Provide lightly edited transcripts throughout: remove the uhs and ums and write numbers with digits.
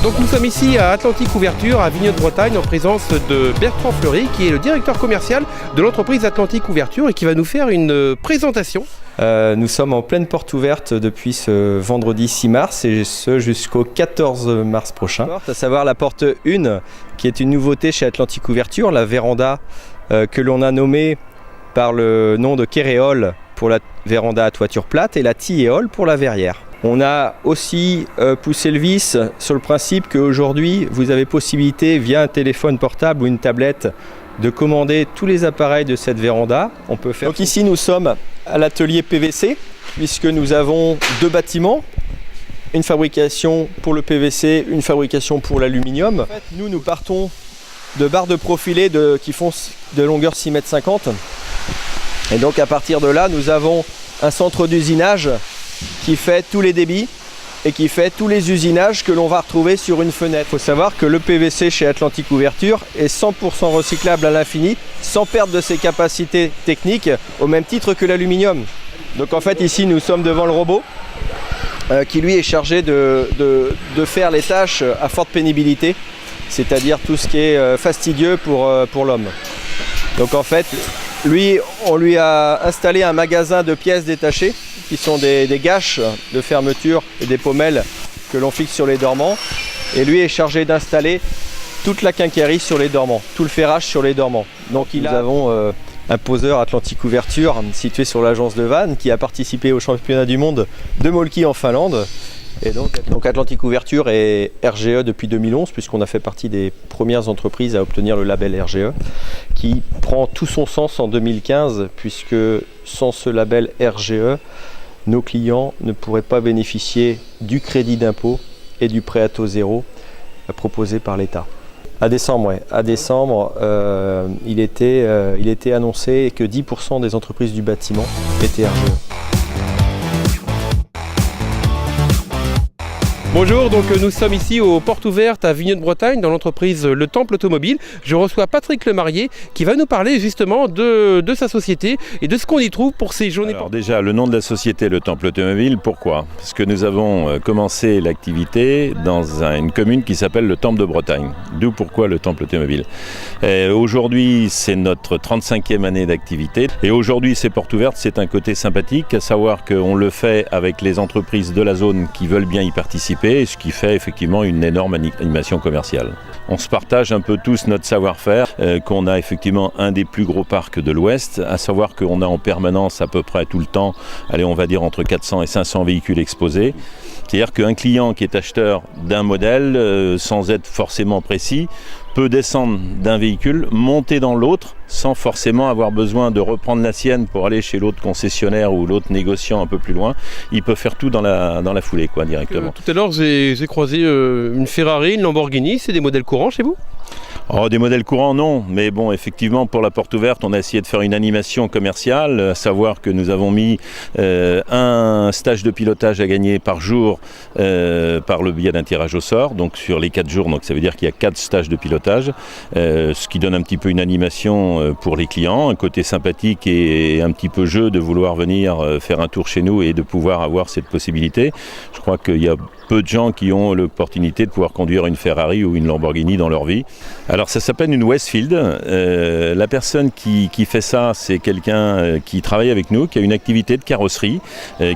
Donc nous sommes ici à Atlantique Ouverture, à Vigneux-de-Bretagne, en présence de Bertrand Fleury, qui est le directeur commercial de l'entreprise Atlantique Ouverture et qui va nous faire une présentation. Nous sommes en pleine porte ouverte depuis ce vendredi 6 mars et ce jusqu'au 14 mars prochain. À savoir la porte 1 qui est une nouveauté chez Atlantique Ouverture, la véranda que l'on a nommée par le nom de Kéréole pour la véranda à toiture plate et la Tilleul pour la verrière. On a aussi poussé le vice sur le principe qu'aujourd'hui, vous avez possibilité, via un téléphone portable ou une tablette, de commander tous les appareils de cette véranda. On peut faire. Donc ici, nous sommes à l'atelier PVC, puisque nous avons deux bâtiments. Une fabrication pour le PVC, une fabrication pour l'aluminium. En fait, nous partons de barres de profilés qui font de longueur 6,50 m. Et donc à partir de là, nous avons un centre d'usinage qui fait tous les débits et qui fait tous les usinages que l'on va retrouver sur une fenêtre. Il faut savoir que le PVC chez Atlantique Ouverture est 100% recyclable à l'infini, sans perdre de ses capacités techniques, au même titre que l'aluminium. Donc en fait ici nous sommes devant le robot qui lui est chargé de faire les tâches à forte pénibilité, c'est-à-dire tout ce qui est fastidieux pour l'homme. Donc en fait, lui, on lui a installé un magasin de pièces détachées qui sont des gâches de fermeture et des pommelles que l'on fixe sur les dormants. Et lui est chargé d'installer toute la quincaillerie sur les dormants, tout le ferrage sur les dormants. Donc nous avons un poseur Atlantique Ouverture situé sur l'agence de Vannes qui a participé au championnat du monde de Molki en Finlande. Et donc Atlantique Ouverture est RGE depuis 2011 puisqu'on a fait partie des premières entreprises à obtenir le label RGE qui prend tout son sens en 2015 puisque sans ce label RGE, nos clients ne pourraient pas bénéficier du crédit d'impôt et du prêt à taux zéro proposé par l'État. À décembre, il était annoncé que 10% des entreprises du bâtiment étaient RGE. Bonjour, donc nous sommes ici aux portes ouvertes à Vigneux-de-Bretagne dans l'entreprise Le Temple Automobile. Je reçois Patrick Lemarié qui va nous parler justement de sa société et de ce qu'on y trouve pour ces journées. Alors déjà, le nom de la société Le Temple Automobile, pourquoi ? Parce que nous avons commencé l'activité dans une commune qui s'appelle le Temple de Bretagne. D'où pourquoi le Temple Automobile. Aujourd'hui, c'est notre 35e année d'activité. Et aujourd'hui, ces portes ouvertes, c'est un côté sympathique, à savoir qu'on le fait avec les entreprises de la zone qui veulent bien y participer. Ce qui fait effectivement une énorme animation commerciale. On se partage un peu tous notre savoir-faire, qu'on a effectivement un des plus gros parcs de l'Ouest, à savoir qu'on a en permanence à peu près tout le temps, allez on va dire entre 400 et 500 véhicules exposés. C'est-à-dire qu'un client qui est acheteur d'un modèle, sans être forcément précis, peut descendre d'un véhicule, monter dans l'autre, sans forcément avoir besoin de reprendre la sienne pour aller chez l'autre concessionnaire ou l'autre négociant un peu plus loin. Il peut faire tout dans la foulée, quoi, directement. Tout à l'heure, j'ai croisé une Ferrari, une Lamborghini, c'est des modèles courants chez vous ? Oh, des modèles courants, non. Mais bon, effectivement, pour la porte ouverte, on a essayé de faire une animation commerciale, à savoir que nous avons mis un stage de pilotage à gagner par jour par le biais d'un tirage au sort. Donc sur les 4 jours, donc ça veut dire qu'il y a 4 stages de pilotage, ce qui donne un petit peu une animation pour les clients, un côté sympathique et un petit peu jeu de vouloir venir faire un tour chez nous et de pouvoir avoir cette possibilité. Je crois qu'il y a peu de gens qui ont l'opportunité de pouvoir conduire une Ferrari ou une Lamborghini dans leur vie. Alors ça s'appelle une Westfield. La personne qui fait ça, c'est quelqu'un qui travaille avec nous, qui a une activité de carrosserie,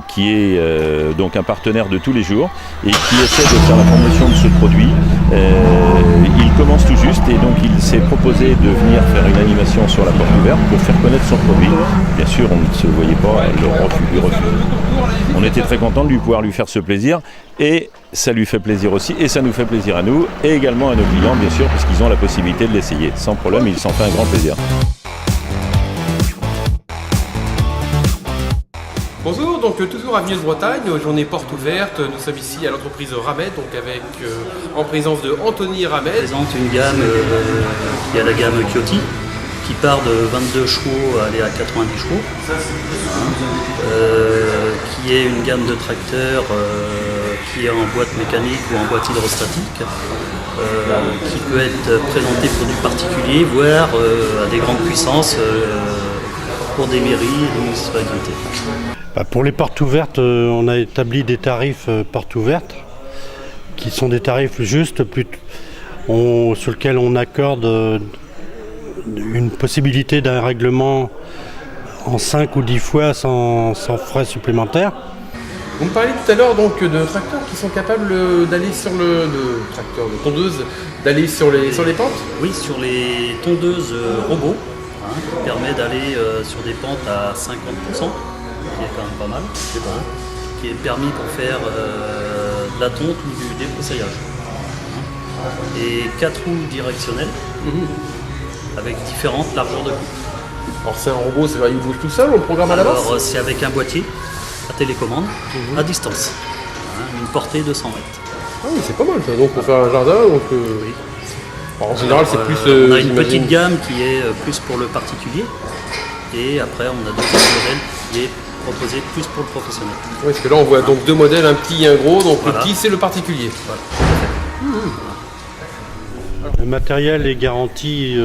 qui est donc un partenaire de tous les jours et qui essaie de faire la promotion de ce produit. Il commence tout juste et donc il s'est proposé de venir faire une animation sur la porte ouverte pour faire connaître son produit. Bien sûr, on ne se voyait pas le refus. On était très contents de pouvoir lui faire ce plaisir et ça lui fait plaisir aussi et ça nous fait plaisir à nous et également à nos clients bien sûr parce qu'ils ont la possibilité de l'essayer. Sans problème, il s'en fait un grand plaisir. Bonjour, donc toujours à Vigneux-de-Bretagne, journée porte ouverte. Nous sommes ici à l'entreprise Ramed, donc avec en présence de Anthony Ramed. On présente une gamme qui est la gamme Chioti, qui part de 22 chevaux à aller à 90 chevaux, qui est une gamme de tracteurs qui est en boîte mécanique ou en boîte hydrostatique, qui peut être présentée pour du particulier, voire à des grandes puissances pour des mairies et des municipalités. Pour les portes ouvertes, on a établi des tarifs portes ouvertes qui sont des tarifs justes, sur lesquels on accorde une possibilité d'un règlement en 5 ou 10 fois sans frais supplémentaires. Vous me parliez tout à l'heure donc de tracteurs qui sont capables d'aller sur de tondeuses, d'aller sur les pentes. Oui, sur les tondeuses robots, qui permet d'aller sur des pentes à 50%, qui est quand même pas mal. C'est bon. Qui est permis pour faire de la tonte ou du débroussaillage. Et 4 roues directionnelles avec différentes largeurs de coupe. Alors c'est un robot, c'est vrai, il bouge tout seul, on le programme à l'avance? Alors c'est avec un boîtier à télécommande à distance, une portée de 100 mètres. Ah oui, c'est pas mal ça, donc pour faire un jardin, donc Oui. Alors, en général c'est plus... on a une j'imagine. petite gamme qui est plus pour le particulier et après on a d'autres modèles qui est proposé plus pour le professionnel. Oui, parce que là on voit donc deux modèles, un petit et un gros, donc Voilà. le petit c'est le particulier. Voilà. Le matériel est garanti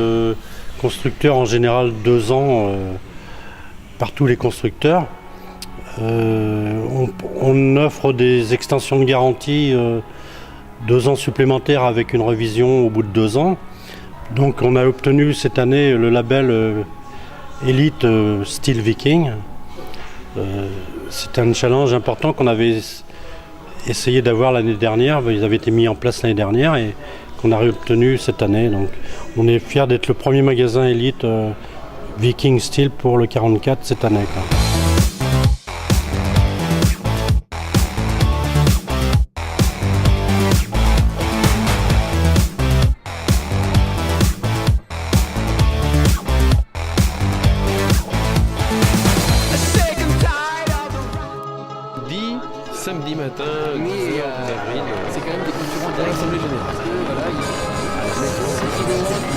constructeur en général 2 ans par tous les constructeurs. On offre des extensions de garantie 2 ans supplémentaires avec une révision au bout de 2 ans. Donc on a obtenu cette année le label Elite Steel Viking. C'est un challenge important qu'on avait essayé d'avoir l'année dernière. Ils avaient été mis en place l'année dernière et qu'on a obtenu cette année. Donc on est fiers d'être le premier magasin Elite Viking Steel pour le 44 cette année, quoi. Samedi matin, 10h, avril. C'est quand même des concurrents de l'Assemblée Générale. Voilà,